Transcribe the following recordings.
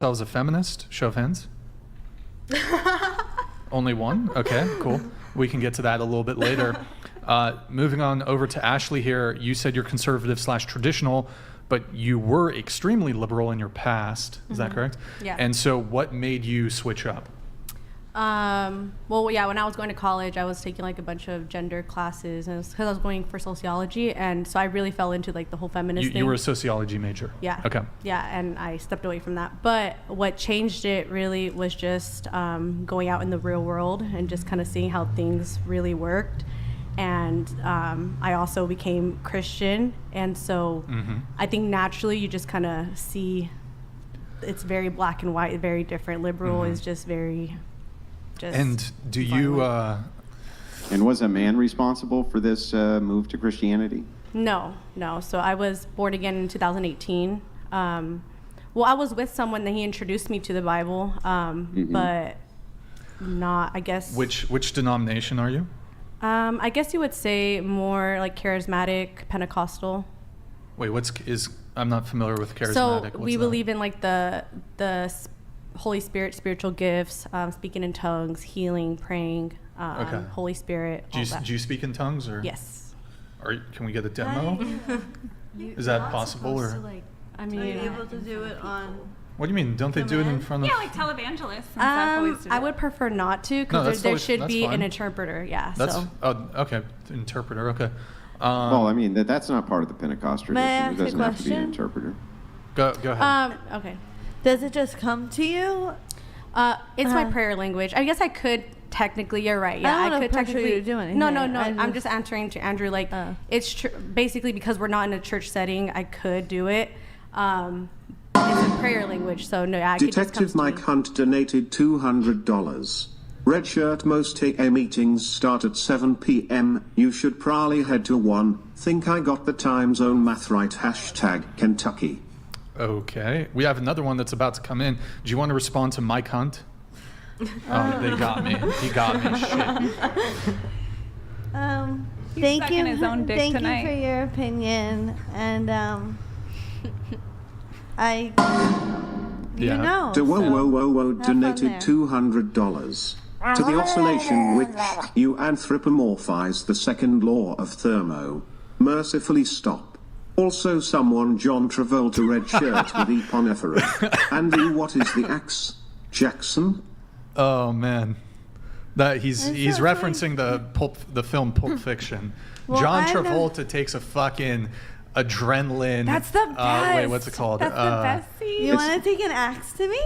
That was a feminist? Show of hands. Only one? Okay, cool. We can get to that a little bit later. Moving on over to Ashley here. You said you're conservative/traditional, but you were extremely liberal in your past. Is that correct? Yeah. And so what made you switch up? Well, yeah, when I was going to college, I was taking like a bunch of gender classes, and it was because I was going for sociology, and so I really fell into like the whole feminist thing. You were a sociology major? Yeah. Okay. Yeah, and I stepped away from that. But what changed it really was just going out in the real world and just kind of seeing how things really worked. And I also became Christian, and so I think naturally you just kind of see it's very black and white, very different. Liberal is just very... And do you... And was a man responsible for this move to Christianity? No. So I was born again in 2018. Well, I was with someone that he introduced me to the Bible, but not, I guess... Which denomination are you? I guess you would say more like charismatic, Pentecostal. Wait, I'm not familiar with charismatic. So What's we that? believe in like the Holy Spirit, spiritual gifts, speaking in tongues, healing, praying, Okay. Holy Spirit. Do you speak in tongues, or? Yes. Can we get a demo? Is that possible, or? I Are you mean, able to do it on... What do you mean? Don't they do it in front of? Yeah, like televangelists and stuff always do I that. would prefer not to, No, because that's there totally- should that's be fine. an interpreter. Yeah. That's so. okay. Interpreter. Okay. Well, I mean, that's not part of the Pentecost tradition. May I It ask a doesn't have to be an question? interpreter. Go ahead. Okay. Does it just come to you? It's my prayer language. I guess I could technically. You're right. Yeah, I don't could pressure you technically to do anything. No. I I'm just answering to Andrew. Like, it's basically because we're not in a church setting. I could do it. It's a prayer language, so no. I could just Detective come to Mike me. Hunt donated $200. Red shirt, most AA meetings start at 7 p.m. You should probably head to one. Think I got the time zone math right. # Kentucky. Okay. We have another one that's about to come in. Do you want to respond to Mike Hunt? Oh, they got me. He got me. Shit. Thank sucking you. his own dick Thank tonight. you for your opinion, and I, Yeah. you know. To whoa so whoa whoa whoa have fun donated there. $200. To the oscillation which you anthropomorphize the second law of thermo. Mercifully stop. Also someone John Travolta red shirt with eponephrine. Andy, what is the axe? Jackson? Oh man, that he's That's so referencing the film Pulp Fiction. Well, John I know- Travolta takes a fucking adrenaline. That's the best. Wait, what's it called? That's the best scene. You want to take an axe to me?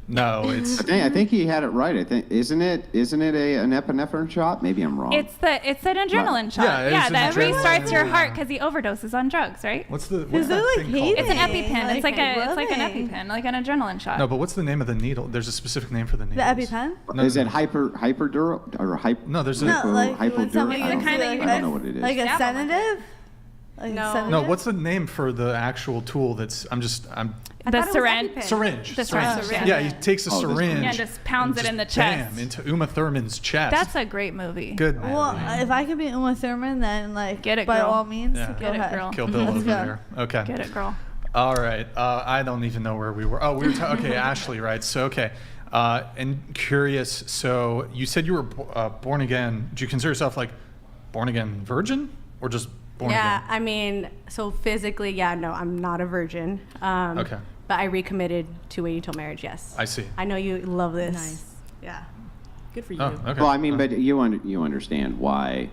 No, it's I think he had it right. I think isn't it an epinephrine shot? Maybe I'm wrong. It's an adrenaline shot. Yeah, it's an that adrenaline, restarts your yeah. heart because he overdoses on drugs, right? what's that they're, like, thing called? It's an Hey, EpiPen. It's like an loving. EpiPen, like an adrenaline shot. No, but what's the name of the needle? There's a specific name for the needle. The EpiPen? No, Is no, it hyperdural or hyper? No, there's a No, like when hypodural. someone I don't, the kind that you I don't know what it is. Like a Stab 'em with sedative? Like No. a sedative? No, what's the name for the actual tool that's I'm I the thought it was syringe. EpiPen. syringe. The syringe. syringe, Yeah, yeah. he takes a Oh, this syringe. Yeah, just pounds and it in the just chest. Bam, into Uma Thurman's chest. That's a great movie. good. Well, movie. if I could be Uma Thurman, then like Get it, by girl. all means, Yeah. go Get it, ahead. girl. Kill Bill Let's over go. there. Okay. Get it, girl. All right. I don't even know where we were. Oh, we were okay, Ashley, right? So, okay. And curious, so you said you were born again. Do you consider yourself like born again virgin or just born Yeah, again? I mean, so physically, yeah, no, I'm not a virgin. Okay. But I recommitted to waiting till marriage. Yes. I see. I know you love this. Nice. Yeah. Good for you. Oh, okay. Well, I mean, but you understand why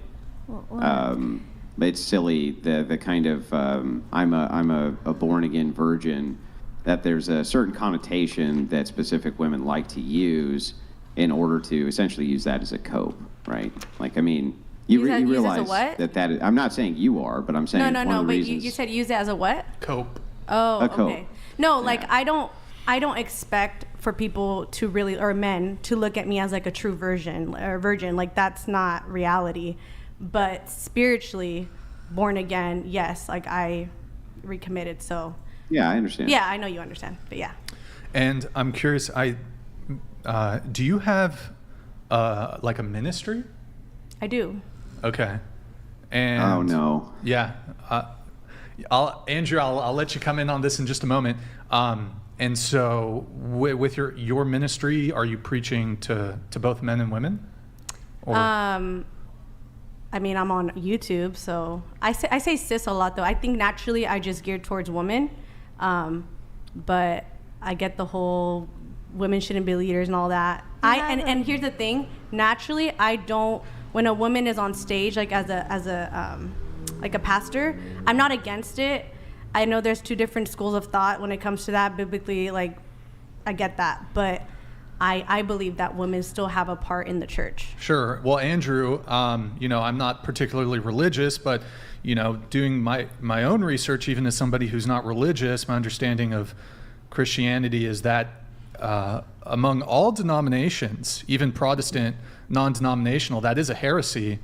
it's silly the kind of I'm a born again virgin, that there's a certain connotation that specific women like to use in order to essentially use that as a cope, right? Like, I mean, you Use that- use as a realize what? that I'm not saying you are, but I'm saying No, it's one of the but reasons. you said use it as a what? Cope. Oh, A cope. okay. No, like Yeah. I don't expect for people to really, or men to look at me as like a true virgin. Like that's not reality. But spiritually, born again, yes, like I recommitted. So Yeah, I understand. yeah, I know you understand. But yeah. And I'm curious, do you have like a ministry? I do. Okay. And Oh no. Yeah. Andrew, I'll let you come in on this in just a moment. And so with your ministry, are you preaching to both men and women? Or? I mean, I'm on YouTube, so I say sis a lot, though. I think naturally I just geared towards women, but I get the whole women shouldn't be leaders and all that. And here's the thing: naturally, I don't. When a woman is on stage, like as a pastor, I'm not against it. I know there's two different schools of thought when it comes to that. Biblically, like I get that, but I believe that women still have a part in the church. Sure. Well, Andrew, I'm not particularly religious, but, doing my own research, even as somebody who's not religious, my understanding of Christianity is that among all denominations, even Protestant, non-denominational, that is a heresy.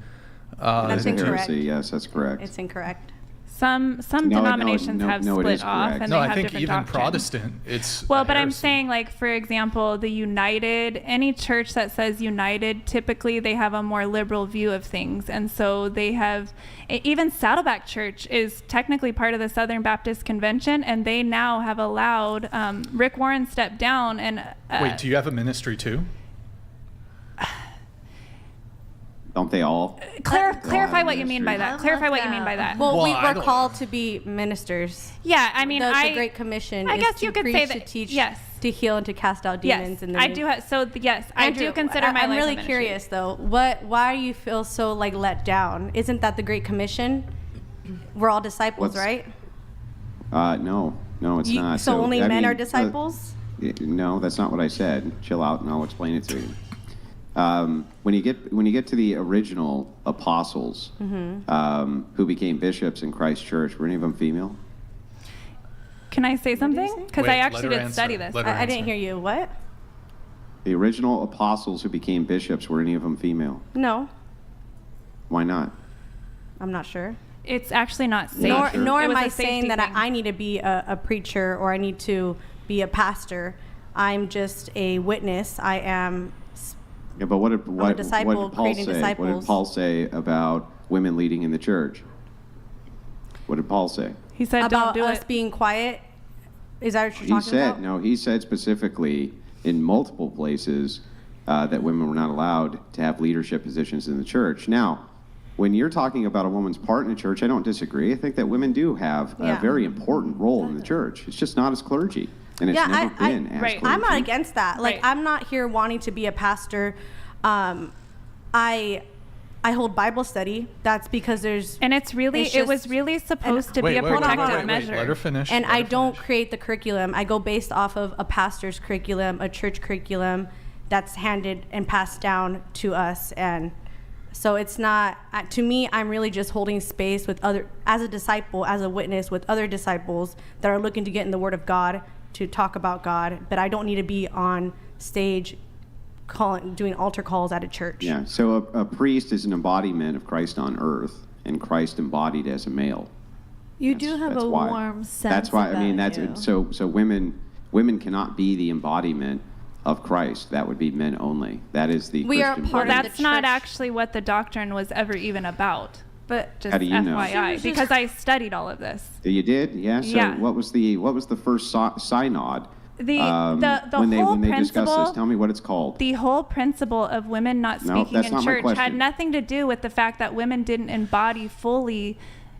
That's incorrect. Heresy, yes, that's correct. It's incorrect. Some denominations have it split is off, correct. and No, they I have think different even doctrines. Protestant, it's Well, a but I'm heresy. saying, like, for example, the United, any church that says United, typically they have a more liberal view of things. And so they have, even Saddleback Church is technically part of the Southern Baptist Convention, and they now have allowed, Rick Warren stepped down and... Wait, do you have a ministry too? Don't they all? Clarify what you mean by that. Clarify what you mean by that. Well, Well, we I were don't- called to be ministers. Yeah, I mean, The Great Commission I is guess to you could preach, say to that- teach, yes. to heal, and to cast out demons. Yes, in the I name. do have, so yes, I do Andrew, consider my I'm life a really ministry. curious though. Why do you feel so like let down? Isn't that the Great Commission? We're all disciples, What's- right? No, it's not. So only I men mean, are disciples? No, that's not what I said. Chill out, and I'll explain it to you. When you get to the original apostles who became bishops in Christ Church, were any of them female? Can I say something? say? Because Wait, I let actually her did answer. study this. Let her I didn't answer. hear you. What? The original apostles who became bishops, were any of them female? No, Why not? I'm not sure. It's actually not safe. Not sure. Nor It am was a I safety saying that thing. I need to be a preacher or I need to be a pastor. I'm just a witness. I am. Yeah, but what did disciple what did Paul creating say? What disciples. did Paul say about women leading in the church? What did Paul say? He said, About don't do us it. being quiet. Is that what you're He talking said about? no. He said specifically in multiple places that women were not allowed to have leadership positions in the church. Now, when you're talking about a woman's part in the church, I don't disagree. I think that women do have a Yeah. very important role in the church. It's just not as clergy, and it's Yeah, never been as right. clergy. I'm not against that. Like, Right. I'm not here wanting to be a pastor. I hold Bible study. That's because there's And it's really, It's it was just- really supposed to be a protective measure. Let her finish. and Let I her don't finish. create the curriculum. I go based off of a pastor's curriculum, a church curriculum that's handed and passed down to us. And so it's not, to me, I'm really just holding space with other, as a disciple, as a witness with other disciples that are looking to get in the Word of God, to talk about God. But I don't need to be on stage doing altar calls at a church. Yeah. So a priest is an embodiment of Christ on earth, and Christ embodied as a male. You do have That's a why. warm sense. That's why. I mean, about that's you. so women cannot be the embodiment of Christ. That would be men only. That is the We are Christian part Well, of way. that's the not church. actually what the doctrine was ever even about. But just How do you know? FYI, because I studied all of this. You did, yeah. So Yeah. what was the first synod? The when they whole discussed principle. this, tell me what it's called. The whole principle of women not No, speaking that's in not my church had question. nothing to do with the fact that women didn't embody fully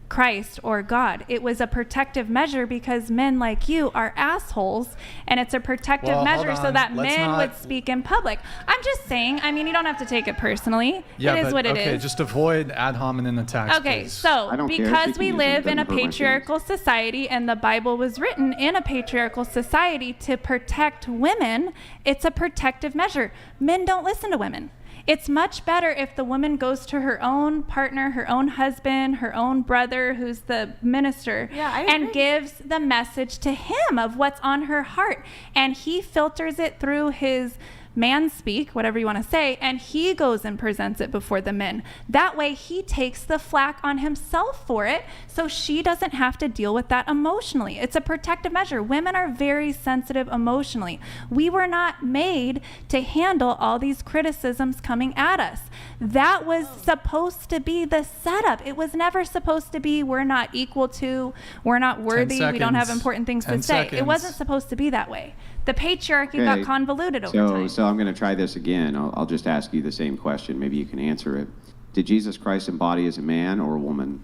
Christ or God. It was a protective measure because men like you are assholes, and it's a protective Well, hold measure so on. that Let's men not- would speak in public. I'm just saying, I mean, you don't have to take it personally. Yeah, it is but, what it is. okay, just avoid ad hominem attacks. Okay, please. so I don't care. She because can we use it. live It in a doesn't hurt my patriarchal society and the Bible was written in a patriarchal society to protect women, it's a protective measure. Men don't listen to women. It's much better if the woman goes to her own partner, her own husband, her own brother, who's the minister, Yeah, I and agree. gives the message to him of what's on her heart. And he filters it through his man speak, whatever you want to say, and he goes and presents it before the men. That way he takes the flack on himself for it, so she doesn't have to deal with that emotionally. It's a protective measure. Women are very sensitive emotionally. We were not made to handle all these criticisms coming at us. That was supposed to be the setup. It was never supposed to be, we're not equal to, we're not worthy, we don't have important things to 10 say. It seconds. wasn't supposed to be that way. The patriarchy got Okay. convoluted over time. So I'm going to try this again. I'll just ask you the same question. Maybe you can answer it. Did Jesus Christ embody as a man or a woman?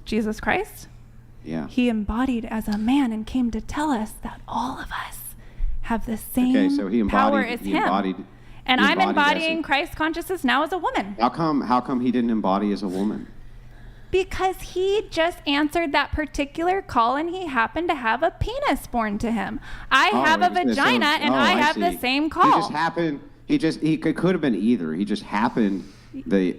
Jesus Christ, Yeah. he embodied as a man and came to tell us that all of us have the same Okay, so he power embodied. as He him. embodied. And he I'm embodied as embodying Christ consciousness now as a woman. How come he didn't embody as a woman? Because he just answered that particular call and he happened to have a penis born to him. I have a vagina and I have the same call. He just happened. He could have been either. He just happened.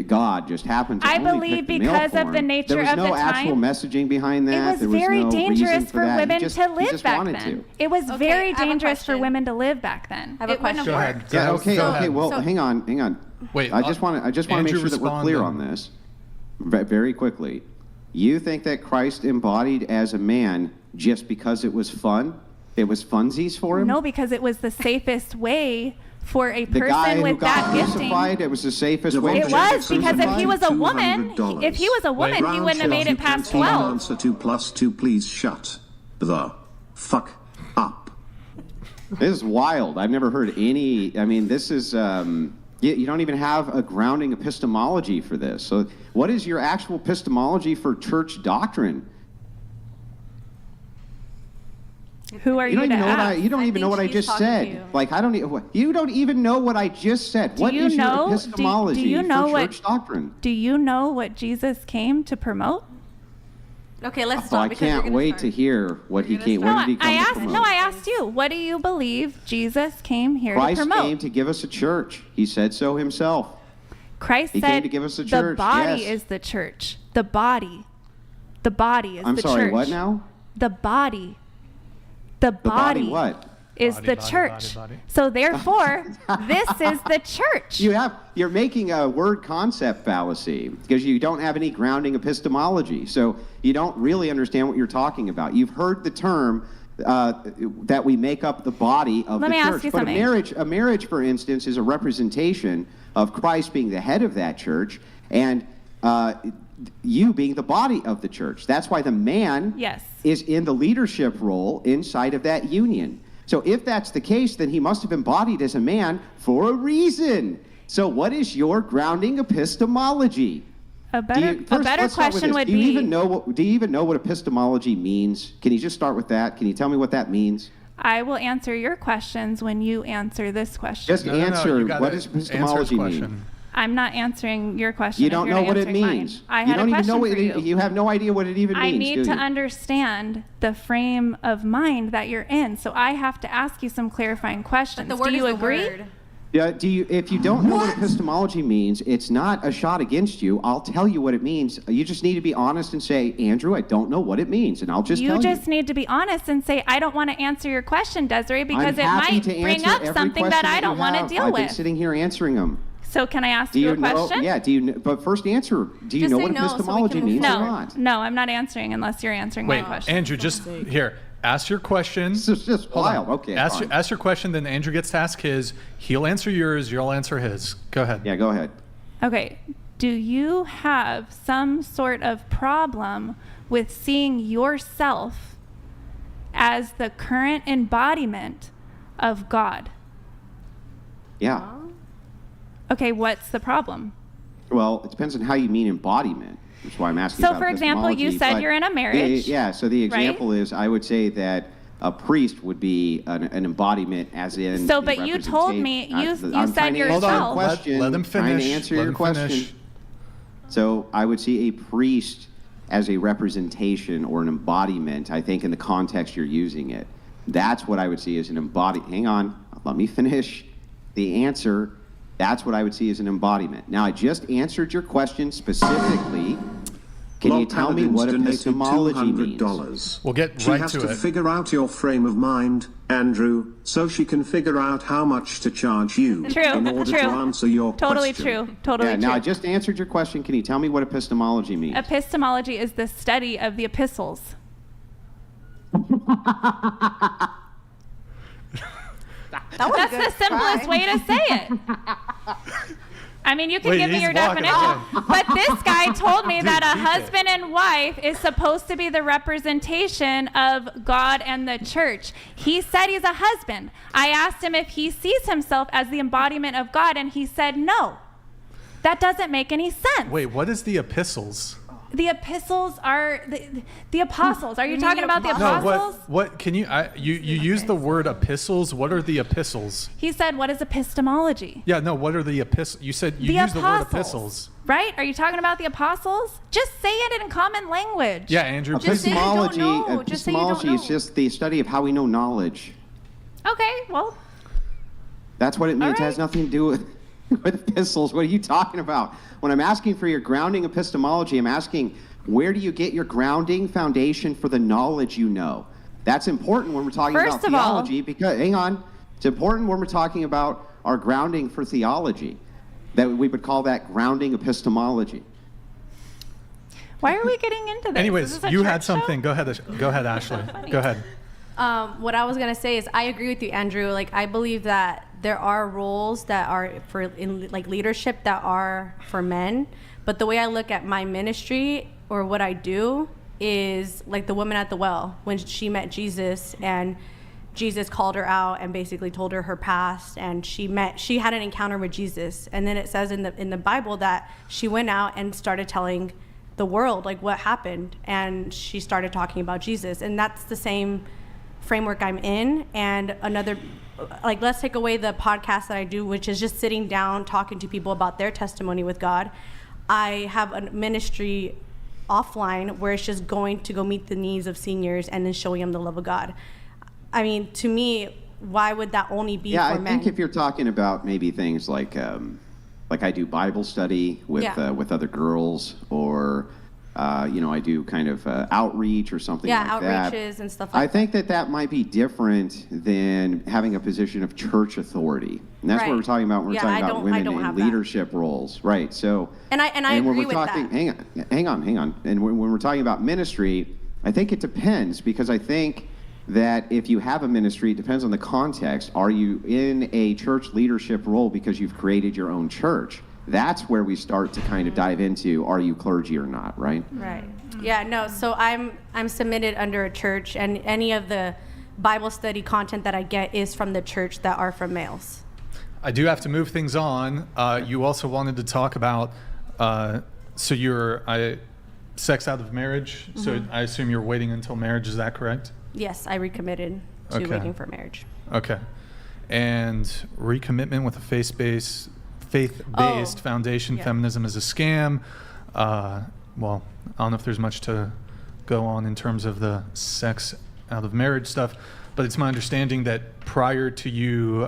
God just happened to I only believe pick the male because of form. the nature there was of no the actual time, messaging behind that. It was there was very no dangerous reason for that. women he just, to he live just back wanted then. To. It was Okay, very I have a dangerous for question. women to live back then. I have a It wouldn't have question. Go worked. ahead. Yeah. Go Okay. ahead. Okay. Well, So- hang on. Wait, I just want to make Andrew, sure that we're respond clear then. on this. Very quickly. You think that Christ embodied as a man just because it was fun? It was funsies for him? No, because it was the safest way for a The guy person who with got that gifting. crucified, it was the safest way. It to was, get because if he was a crucified? woman, $200. if he was a woman, he Round wouldn't have made if it you past can't even 12. answer 2 + 2, please shut the fuck up. This is wild. I've never heard any. I mean, this is. You don't even have a grounding epistemology for this. So, what is your actual epistemology for church doctrine? Who are You you don't to even know what ask? you don't I even know think what I she's just talking to said. you. Like I don't. You don't even know what I just said. Do What you is know- your do- epistemology do you know for what- church doctrine? Do you know what Jesus came to promote? Okay, let's So stop I because you're can't gonna wait start. to hear what he You're came. gonna What No, did he come I to asked. promote? No, I asked you. What do you believe Jesus came here Christ to promote? came to give us a church. He said so himself. Christ He said came to give us a the church, body yes. is the church. The body. The body is I'm the sorry. church. What now? The body. The The body. body What? is Body, the body, church. body, body. So therefore, this is the church. You're making a word concept fallacy because you don't have any grounding epistemology. So you don't really understand what you're talking about. You've heard the term that we make up the body of Let the me church. ask you But something. a marriage, for instance, is a representation of Christ being the head of that church and you being the body of the church. That's why the man Yes. is in the leadership role inside of that union. So if that's the case, then he must have embodied as a man for a reason. So what is your grounding epistemology? A better Let's start with question this. would Do you be, even know what epistemology means? Can you just start with that? Can you tell me what that means? I will answer your questions when you answer this question. Just No, answer. you gotta What does answer his epistemology mean? question. I'm not answering your question. You if don't you're know not what it answering mine. means. I You had don't a even question know for you. You have no idea what it even I means. need do to you? understand the frame of mind that you're in, so I have to ask you some clarifying questions. The word Do you is the agree? word. Yeah, if you don't know what epistemology means, it's not a shot against you. I'll tell you what it means. You just need to be honest and say, Andrew, I don't know what it means, and I'll just tell You you. just need to be honest and say, I don't want to answer your question, Desiree, because I'm it happy might to bring answer up every something that question I you don't want to have. deal I've been with. sitting here answering them. So can I ask Do you you a question? know? Yeah. Do you? But first, answer. Do you Just know say what no so we epistemology can move means or No, not? no, I'm not answering unless you're answering Wait, my question. Andrew, just here. Ask your question. This is just Hold on. wild. Okay. Ask fine. your question, then Andrew gets to ask his. He'll answer yours. You'll answer his. Go ahead. Yeah. Go ahead. Okay. Do you have some sort of problem with seeing yourself as the current embodiment of God? Yeah. Okay, what's the problem? Well, it depends on how you mean embodiment. That's why I'm asking. So, about for example, you epistemology, said but- you're in a marriage, Yeah. So the example is, I would say that a priest would be an embodiment, as in. So, the but you told me- representation- you I'm said trying to answer yourself- your Hold on, question. let them Trying finish. to answer Let your them question. finish. So I would see a priest as a representation or an embodiment, I think, in the context you're using it. That's what I would see as an embodiment. Hang on, let me finish the answer. That's what I would see as an embodiment. Now, I just answered your question specifically. Can you Lord tell me Paladins what donated epistemology means? $200. We'll get She right has to to it. figure out your frame of mind, Andrew, so she can figure out how much to charge you True, in order true. to answer your Totally question. true. Totally Yeah, true. now I just answered your question. Can you tell me what epistemology means? Epistemology is the study of the epistles. That was a That's good the simplest try. way to say it. I mean, you can Wait, give me he's your walking definition, away. but this guy told me Dude, that a keep it. husband and wife is supposed to be the representation of God and the church. He said he's a husband. I asked him if he sees himself as the embodiment of God, and he said no. That doesn't make any sense. Wait, what is the epistles? The epistles are the apostles. Are you talking about the No, apostles? what can you you use the word epistles? What are the epistles? He said, what is epistemology? Yeah, no, what are the epistles? You said you The used the word apostles. epistles. Right? Are you talking about the apostles? Just say it in common language. Yeah, Andrew, Just please. say you don't Epistemology, know. Just say you don't epistemology is know. just the study of how we know knowledge. Okay, well, That's what it means. It has right. nothing to do with epistles. What are you talking about? When I'm asking for your grounding epistemology, I'm asking, where do you get your grounding foundation for the knowledge you know? That's important when we're talking First about of all- theology because, hang on, it's important when we're talking about our grounding for theology, that we would call that grounding epistemology. why are we getting into this? Is Anyways, this a you church had something. show? Go ahead, Ashley. Go ahead. What I was gonna say is I agree with you, Andrew. Like I believe that there are roles that are for in like leadership that are for men, but the way I look at my ministry or what I do is like the woman at the well when she met Jesus and Jesus called her out and basically told her past, and she had an encounter with Jesus, and then it says in the Bible that she went out and started telling the world like what happened, and she started talking about Jesus, and that's the same framework I'm in. And another, like, let's take away the podcast that I do, which is just sitting down talking to people about their testimony with God. I have a ministry offline where it's just going to go meet the needs of seniors and then showing them the love of God. I mean, to me, why would that only be Yeah, for I men? think if you're talking about maybe things like I do Bible study with Yeah. with other girls, or I do kind of outreach or something like that. outreaches and stuff I like think that might be different than having a position of church authority, and that's what Right. we're talking about. When we're Yeah, talking I about don't women in have that. leadership roles, right? So, And I when agree we're with talking, that. hang on. And when we're talking about ministry, I think it depends, because I think that if you have a ministry, it depends on the context. Are you in a church leadership role because you've created your own church? That's where we start to kind of dive into, are you clergy or not, right? Right. Yeah, no, so I'm submitted under a church, and any of the Bible study content that I get is from the church that are from males. I do have to move things on. You also wanted to talk about, so you're sex out of marriage. So Mm-hmm. I assume you're waiting until marriage. Is that correct? Yes, I recommitted to Okay. waiting for marriage. Okay. And recommitment with a faith-based foundation. Yeah. Feminism is a scam. Well, I don't know if there's much to go on in terms of the sex out of marriage stuff, but it's my understanding that prior to you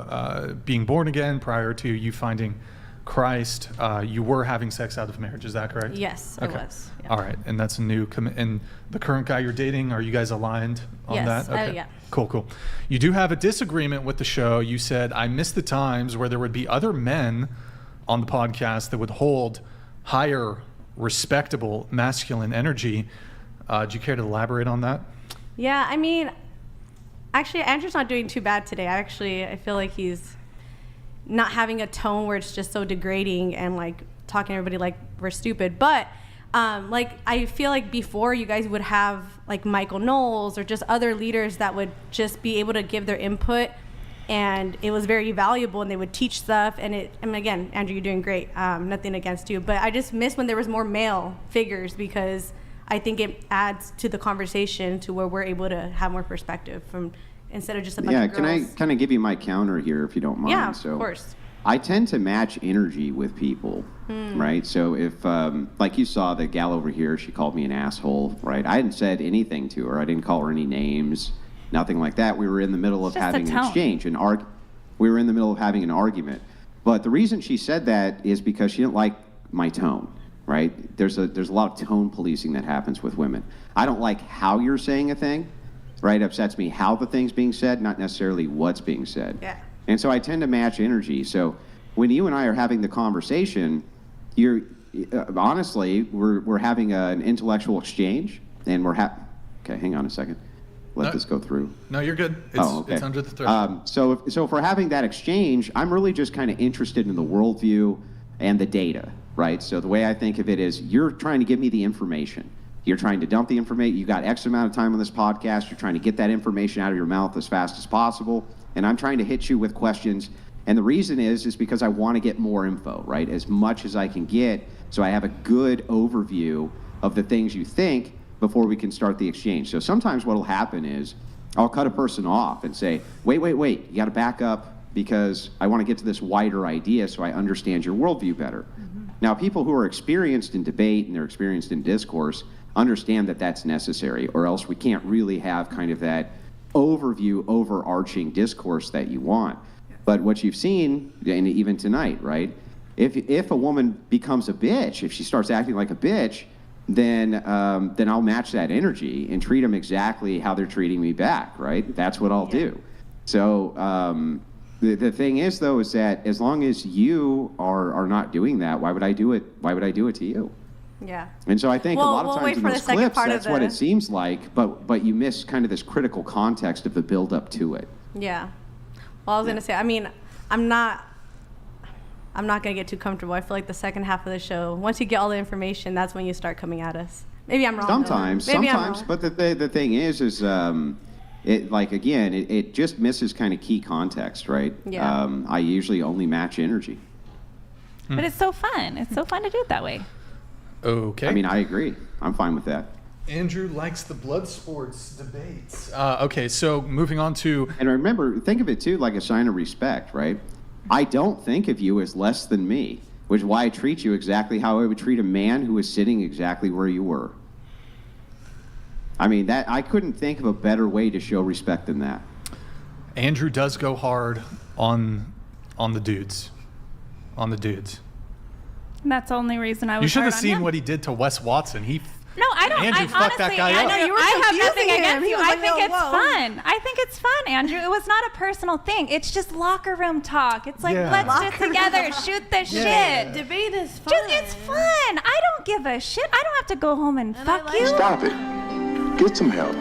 being born again, prior to you finding Christ, you were having sex out of marriage. Is that correct? Yes, it was. Yeah. All right, and that's a new and the current guy you're dating, are you guys aligned on Yes, that? yeah. Cool. You do have a disagreement with the show. You said, I miss the times where there would be other men on the podcast that would hold higher, respectable, masculine energy. Do you care to elaborate on that? Yeah, I mean, actually, Andrew's not doing too bad today. I feel like he's not having a tone where it's just so degrading and like talking to everybody like we're stupid. But like I feel like before you guys would have like Michael Knowles or just other leaders that would just be able to give their input, and it was very valuable, and they would teach stuff. And again, Andrew, you're doing great. Nothing against you, but I just miss when there was more male figures, because I think it adds to the conversation to where we're able to have more perspective from instead of just a bunch Yeah, of girls. can I kind of give you my counter here, if you don't mind? Yeah, of course. I tend to match energy with people, right? So if, like you saw the gal over here, she called me an asshole, right? I hadn't said anything to her. I didn't call her any names, nothing like that. We were in the middle of Just a having an tone. exchange, we were in the middle of having an argument. But the reason she said that is because she didn't like my tone. right? There's a lot of tone policing that happens with women. I don't like how you're saying a thing, right? It upsets me how the thing's being said, not necessarily what's being said. Yeah. And so I tend to match energy. So when you and I are having the conversation, you're honestly, we're having an intellectual exchange, and okay, hang on a second. Let this go through. No, you're good. It's under the threshold. So if we're having that exchange, I'm really just kind of interested in the worldview and the data, right? So the way I think of it is, you're trying to give me the information. You're trying to dump the information. You got X amount of time on this podcast. You're trying to get that information out of your mouth as fast as possible. And I'm trying to hit you with questions. And the reason is because I want to get more info, right? As much as I can get, so I have a good overview of the things you think before we can start the exchange. So sometimes what will happen is I'll cut a person off and say, wait, you got to back up, because I want to get to this wider idea so I understand your worldview better. Mm-hmm. Now, people who are experienced in debate and they're experienced in discourse understand that that's necessary, or else we can't really have kind of that overview, overarching discourse that you want. But what you've seen, and even tonight, right? If a woman becomes a bitch, if she starts acting like a bitch, then I'll match that energy and treat them exactly how they're treating me back, right? That's what I'll do. So the thing is, though, is that as long as you are not doing that, why would I do it? Why would I do it to you? Yeah. And so I think a lot of times in those clips, that's what it the... seems like, but you miss kind of this critical context of the build up to it. Yeah. Well, I was going to say, I mean, I'm not going to get too comfortable. I feel like the second half of the show, once you get all the information, that's when you start coming at us. Maybe I'm wrong. Sometimes, but the thing is it, like, again, it just misses kind of key context, right? Yeah. I usually only match energy. But it's so fun. It's so fun to do it that way. Okay. I mean, I agree. I'm fine with that. Andrew likes the blood sports debates. Okay, so moving on to... And remember, think of it, too, like a sign of respect, right? I don't think of you as less than me, which is why I treat you exactly how I would treat a man who was sitting exactly where you were. I mean, that I couldn't think of a better way to show respect than that. Andrew does go hard on the dudes. On the dudes. And that's the only reason I was. You should have hard on seen him. what he did to Wes Watson. No, I don't. Andrew fucked that guy up. I know You were I have nothing confusing him. against He you. was I like, think "Oh, it's whoa." fun. I think it's fun, Andrew. It was not a personal thing. It's just locker room talk. It's like, Yeah. let's Locker get together, shoot the shit. Debate is fun. It's fun. I don't give a shit. I don't have to go home and fuck like you. it. Stop it. Get some help.